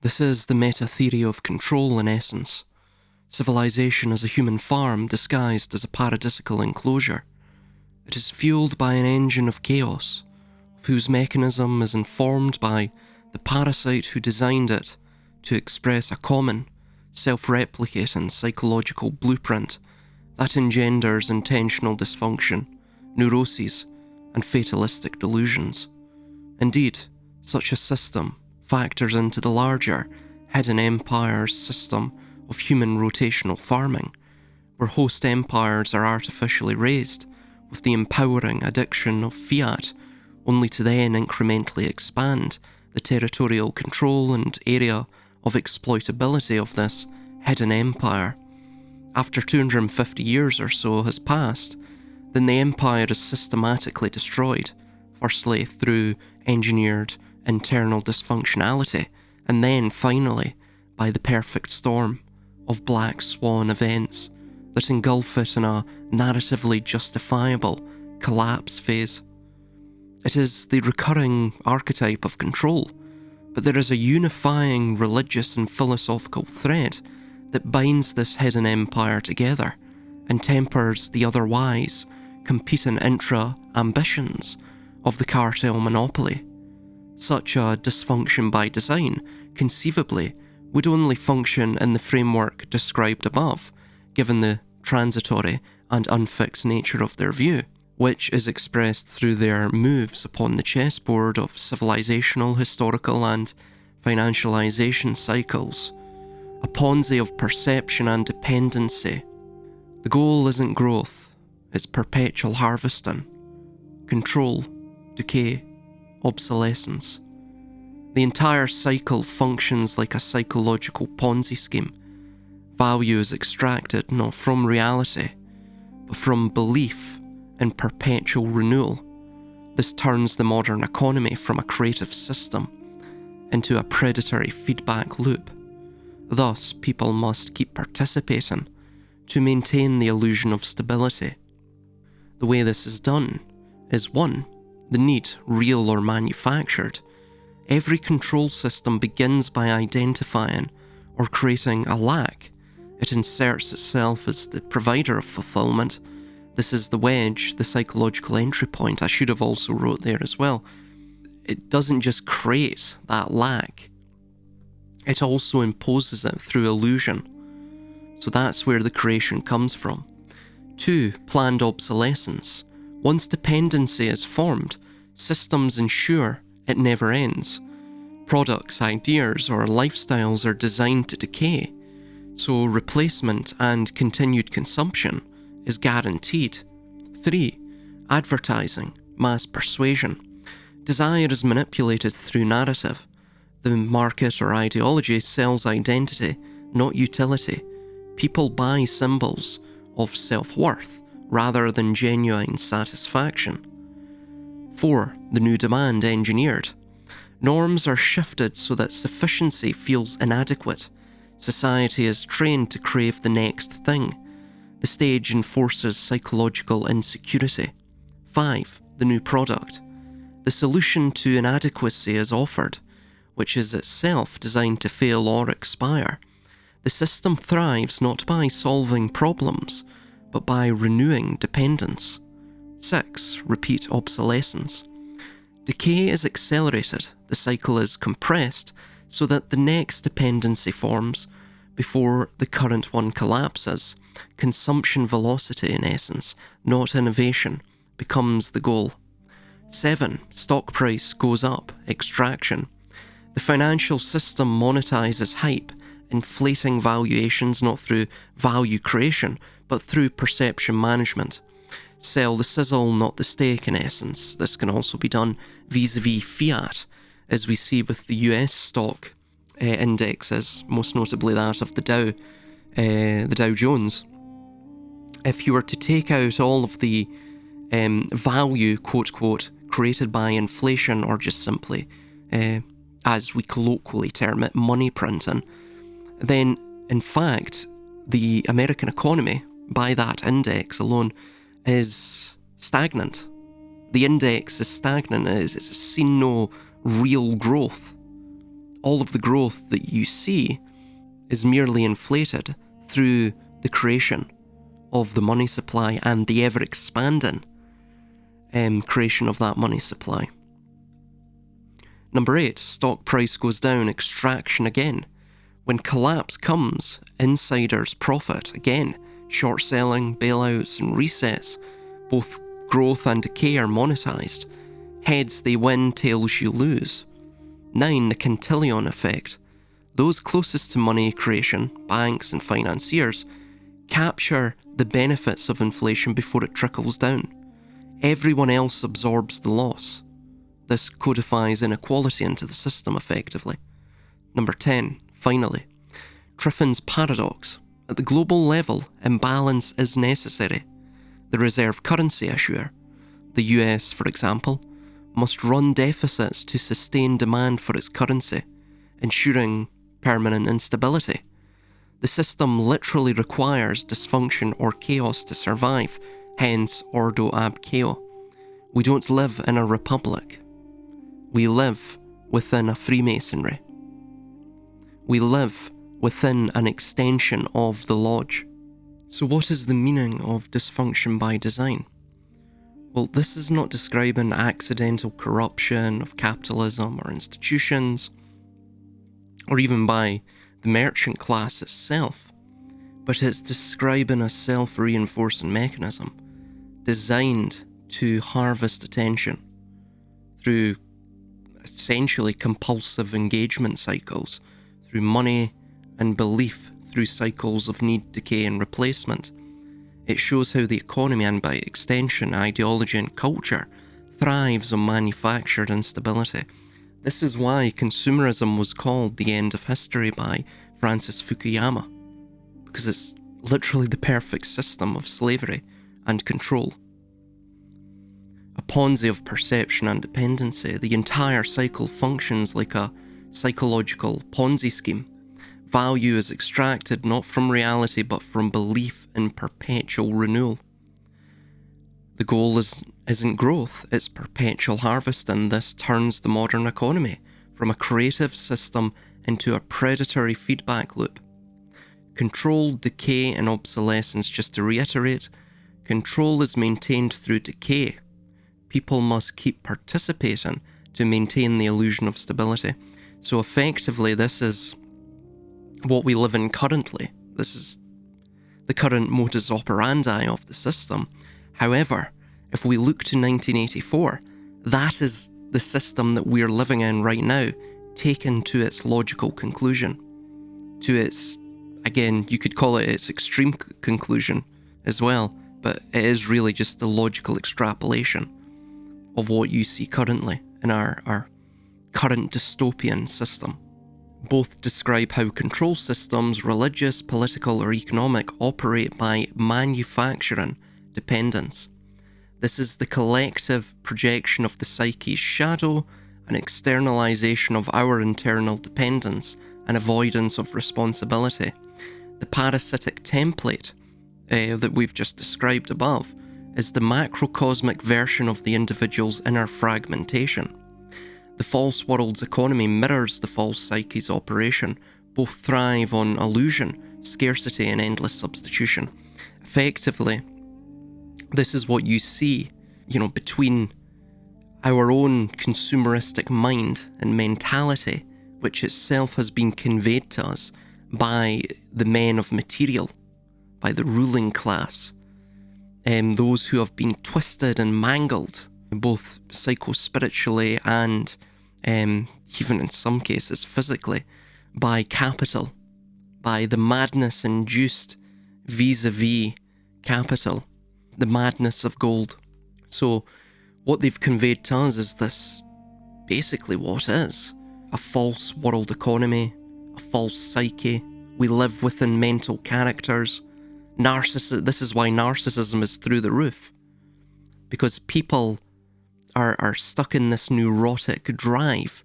This is the meta-theory of control in essence. Civilization as a human farm disguised as a paradisical enclosure. It is fueled by an engine of chaos, whose mechanism is informed by the parasite who designed it to express a common, self-replicating psychological blueprint that engenders intentional dysfunction, neuroses, and fatalistic delusions. Indeed, such a system factors into the larger hidden empires system of human rotational farming, where host empires are artificially raised with the empowering addiction of fiat, only to then incrementally expand the territorial control and area of exploitability of this hidden empire. After 250 years or so has passed, then the empire is systematically destroyed, firstly through engineered internal dysfunctionality, and then finally by the perfect storm of black swan events that engulf it in a narratively justifiable collapse phase. It is the recurring archetype of control, but there is a unifying religious and philosophical thread that binds this hidden empire together and tempers the otherwise competing intra-ambitions of the cartel monopoly. Such a dysfunction by design, conceivably, would only function in the framework described above, given the transitory and unfixed nature of their view, which is expressed through their moves upon the chessboard of civilizational, historical, and financialization cycles, a Ponzi of perception and dependency. The goal isn't growth, it's perpetual harvesting, control, decay, obsolescence. The entire cycle functions like a psychological Ponzi scheme. Value is extracted not from reality, but from belief in perpetual renewal. This turns the modern economy from a creative system into a predatory feedback loop. Thus, people must keep participating to maintain the illusion of stability. The way this is done is 1. The need, real or manufactured. Every control system begins by identifying or creating a lack. It inserts itself as the provider of fulfillment. This is the wedge, the psychological entry point. I should have also wrote there as well. It doesn't just create that lack, it also imposes it through illusion. So that's where the creation comes from. 2. Planned obsolescence. Once dependency is formed, systems ensure it never ends. Products, ideas, or lifestyles are designed to decay, so replacement and continued consumption is guaranteed. 3. Advertising, mass persuasion. Desire is manipulated through narrative. The market or ideology sells identity, not utility. People buy symbols of self-worth rather than genuine satisfaction. 4. The new demand engineered. Norms are shifted so that sufficiency feels inadequate. Society is trained to crave the next thing. The stage enforces psychological insecurity. 5. The new product. The solution to inadequacy is offered, which is itself designed to fail or expire. The system thrives not by solving problems, but by renewing dependence. 6. Repeat obsolescence. Decay is accelerated, the cycle is compressed, so that the next dependency forms before the current one collapses. Consumption velocity, in essence, not innovation, becomes the goal. 7. Stock price goes up, extraction. The financial system monetizes hype, inflating valuations not through value creation, but through perception management. Sell the sizzle, not the steak, in essence. This can also be done vis-a-vis fiat, as we see with the US stock indexes, most notably that of the Dow Jones. If you were to take out all of the value, quote-quote, created by inflation, or just simply, as we colloquially term it, money printing, then, in fact, the American economy, by that index alone, is stagnant. The index is stagnant. It's seen no real growth. All of the growth that you see is merely inflated through the creation of the money supply and the ever-expanding creation of that money supply. Number 8, stock price goes down, extraction again. When collapse comes, insiders profit again. Short selling, bailouts and resets, both growth and decay are monetized. Heads they win, tails you lose. 9, the Cantillon effect. Those closest to money creation, banks and financiers, capture the benefits of inflation before it trickles down. Everyone else absorbs the loss. This codifies inequality into the system effectively. Number 10, finally, Triffin's paradox. At the global level, imbalance is necessary. The reserve currency issuer, the US for example, must run deficits to sustain demand for its currency, ensuring permanent instability. The system literally requires dysfunction or chaos to survive, hence ordo ab chao. We don't live in a republic. We live within a Freemasonry. We live within an extension of the lodge. So what is the meaning of dysfunction by design? Well, this is not describing accidental corruption of capitalism or institutions, or even by the merchant class itself, but it's describing a self-reinforcing mechanism designed to harvest attention through essentially compulsive engagement cycles, through money and belief, through cycles of need, decay and replacement. It shows how the economy, and by extension ideology and culture, thrives on manufactured instability. This is why consumerism was called the end of history by Francis Fukuyama, because it's literally the perfect system of slavery and control. A Ponzi of perception and dependency, the entire cycle functions like a psychological Ponzi scheme. Value is extracted not from reality but from belief in perpetual renewal. The goal isn't growth, it's perpetual harvest, and this turns the modern economy from a creative system into a predatory feedback loop. Controlled decay and obsolescence, just to reiterate, control is maintained through decay. People must keep participating to maintain the illusion of stability. So effectively, this is what we live in currently. This is the current modus operandi of the system. However, if we look to 1984, that is the system that we're living in right now, taken to its logical conclusion. To its, again, you could call it its extreme conclusion as well, but it is really just the logical extrapolation of what you see currently in our current dystopian system. Both describe how control systems, religious, political or economic, operate by manufacturing dependence. This is the collective projection of the psyche's shadow, an externalization of our internal dependence and avoidance of responsibility. The parasitic template that we've just described above is the macrocosmic version of the individual's inner fragmentation. The false world's economy mirrors the false psyche's operation. Both thrive on illusion, scarcity and endless substitution. Effectively, this is what you see, between our own consumeristic mind and mentality, which itself has been conveyed to us by the men of material, by the ruling class, those who have been twisted and mangled, both psycho-spiritually and even in some cases physically, by capital, by the madness induced vis-a-vis capital, the madness of gold. So what they've conveyed to us is this, basically what is a false world economy, a false psyche. We live within mental characters. This is why narcissism is through the roof, because people are stuck in this neurotic drive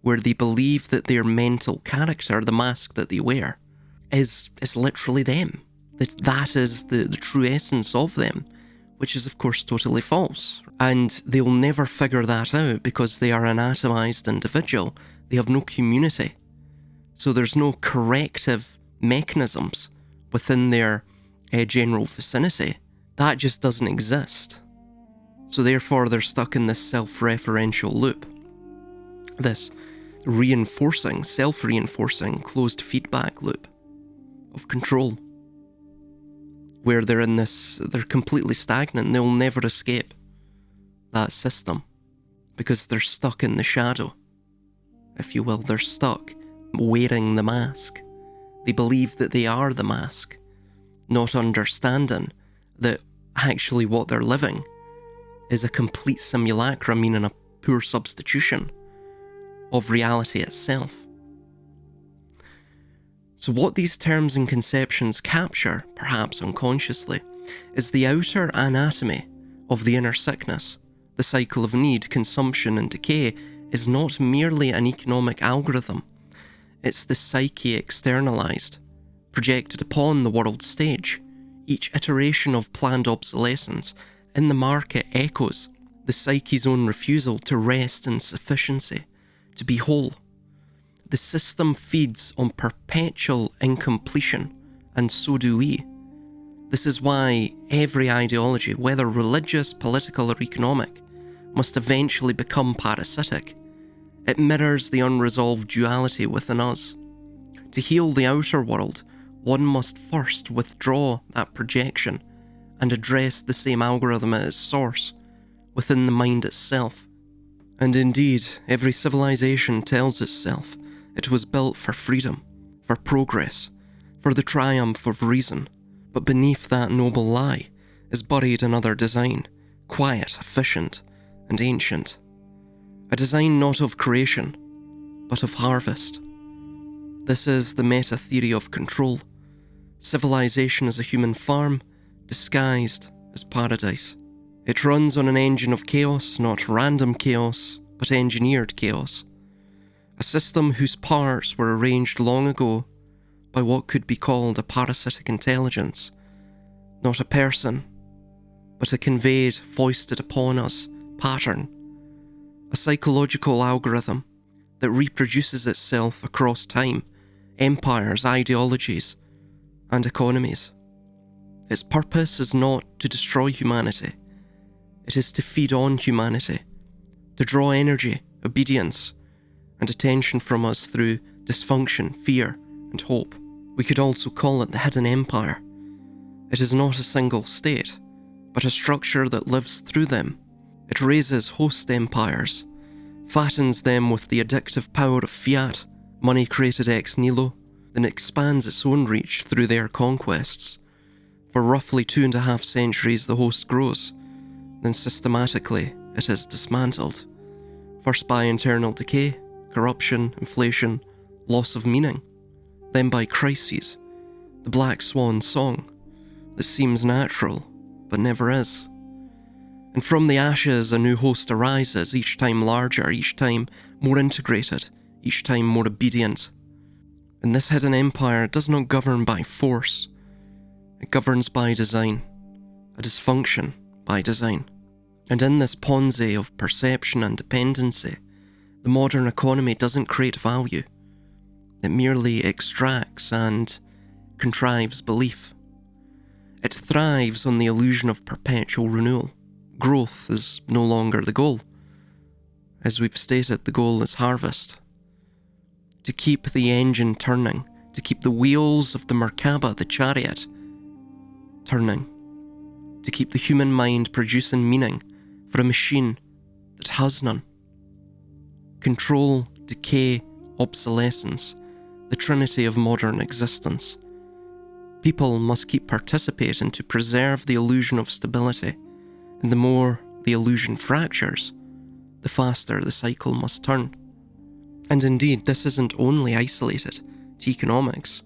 where they believe that their mental character, the mask that they wear, is literally them. That is the true essence of them, which is of course totally false. And they'll never figure that out because they are an atomized individual. They have no community. So there's no corrective mechanisms within their general vicinity. That just doesn't exist. So therefore they're stuck in this self-referential loop. This reinforcing, self-reinforcing, closed feedback loop of control. Where they're in this, they're completely stagnant. They'll never escape that system. Because they're stuck in the shadow, if you will. They're stuck wearing the mask. They believe that they are the mask, not understanding that actually what they're living is a complete simulacra, meaning a poor substitution of reality itself. So what these terms and conceptions capture, perhaps unconsciously, is the outer anatomy of the inner sickness. The cycle of need, consumption and decay is not merely an economic algorithm. It's the psyche externalized, projected upon the world stage. Each iteration of planned obsolescence in the market echoes the psyche's own refusal to rest in sufficiency, to be whole. The system feeds on perpetual incompletion, and so do we. This is why every ideology, whether religious, political or economic, must eventually become parasitic. It mirrors the unresolved duality within us. To heal the outer world, one must first withdraw that projection and address the same algorithm at its source, within the mind itself. And indeed, every civilization tells itself it was built for freedom, for progress, for the triumph of reason. But beneath that noble lie is buried another design, quiet, efficient, and ancient. A design not of creation, but of harvest. This is the meta-theory of control. Civilization is a human farm, disguised as paradise. It runs on an engine of chaos, not random chaos, but engineered chaos. A system whose parts were arranged long ago by what could be called a parasitic intelligence. Not a person, but a conveyed, foisted upon us pattern. A psychological algorithm that reproduces itself across time, empires, ideologies, and economies. Its purpose is not to destroy humanity. It is to feed on humanity, to draw energy, obedience, and attention from us through dysfunction, fear, and hope. We could also call it the hidden empire. It is not a single state, but a structure that lives through them. It raises host empires, fattens them with the addictive power of fiat, money created ex nihilo, then expands its own reach through their conquests. For roughly 2.5 centuries the host grows, then systematically it is dismantled, first by internal decay, corruption, inflation, loss of meaning, then by crises, the black swan song that seems natural but never is. And from the ashes a new host arises, each time larger, each time more integrated, each time more obedient. And this hidden empire does not govern by force, it governs by design, a dysfunction by design. And in this Ponzi of perception and dependency, the modern economy doesn't create value. It merely extracts and contrives belief. It thrives on the illusion of perpetual renewal. Growth is no longer the goal. As we've stated, the goal is harvest. To keep the engine turning, to keep the wheels of the Merkaba, the chariot, turning. To keep the human mind producing meaning for a machine that has none. Control, decay, obsolescence, the trinity of modern existence. People must keep participating to preserve the illusion of stability, and the more the illusion fractures, the faster the cycle must turn. And indeed, this isn't only isolated to economics.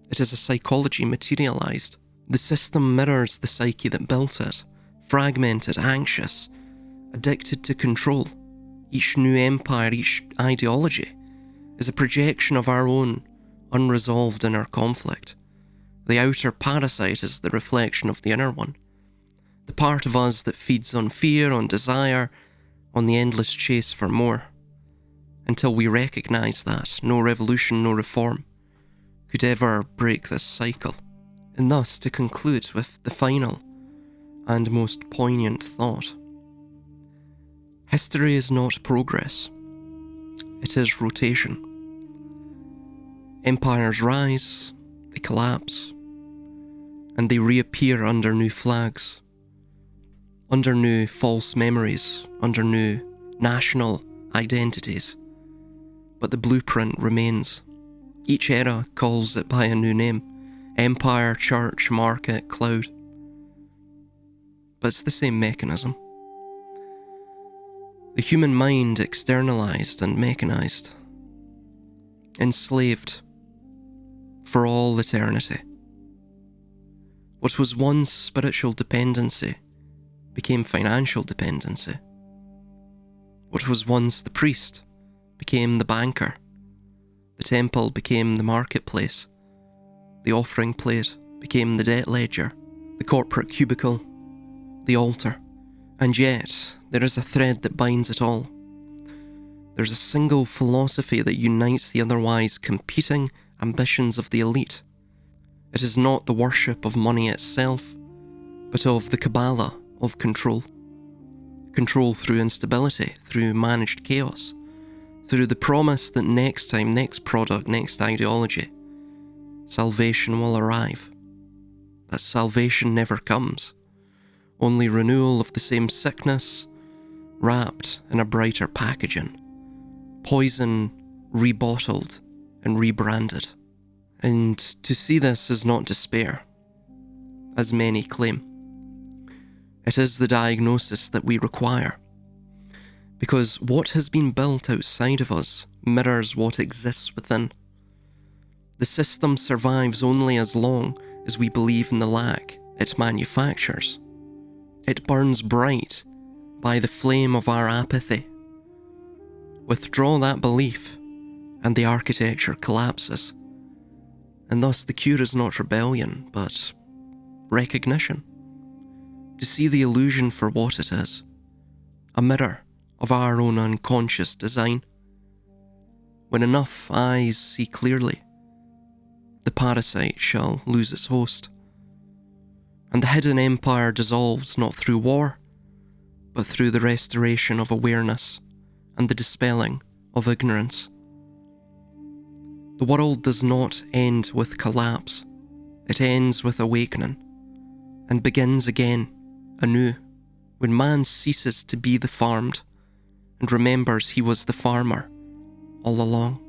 It is a psychology materialized. The system mirrors the psyche that built it, fragmented, anxious, addicted to control. Each new empire, each ideology, is a projection of our own unresolved inner conflict. The outer parasite is the reflection of the inner one. The part of us that feeds on fear, on desire, on the endless chase for more. Until we recognise that, no revolution, no reform could ever break this cycle. And thus, to conclude with the final and most poignant thought, history is not progress, it is rotation. Empires rise, they collapse, and they reappear under new flags, under new false memories, under new national identities. But the blueprint remains. Each era calls it by a new name: empire, church, market, cloud. But it's the same mechanism. The human mind externalized and mechanized, enslaved for all eternity. What was once spiritual dependency became financial dependency. What was once the priest became the banker. The temple became the marketplace. The offering plate became the debt ledger. The corporate cubicle, the altar. And yet, there is a thread that binds it all. There's a single philosophy that unites the otherwise competing ambitions of the elite. It is not the worship of money itself, but of the Kabbalah of control. Control through instability, through managed chaos, through the promise that next time, next product, next ideology, salvation will arrive. But salvation never comes. Only renewal of the same sickness, wrapped in a brighter packaging. Poison rebottled and rebranded. And to see this is not despair, as many claim. It is the diagnosis that we require. Because what has been built outside of us mirrors what exists within. The system survives only as long as we believe in the lack it manufactures. It burns bright by the flame of our apathy. Withdraw that belief, and the architecture collapses. And thus the cure is not rebellion, but recognition. To see the illusion for what it is, a mirror of our own unconscious design. When enough eyes see clearly, the parasite shall lose its host, and the hidden empire dissolves not through war, but through the restoration of awareness and the dispelling of ignorance. The world does not end with collapse, it ends with awakening, and begins again, anew, when man ceases to be the farmed, and remembers he was the farmer all along.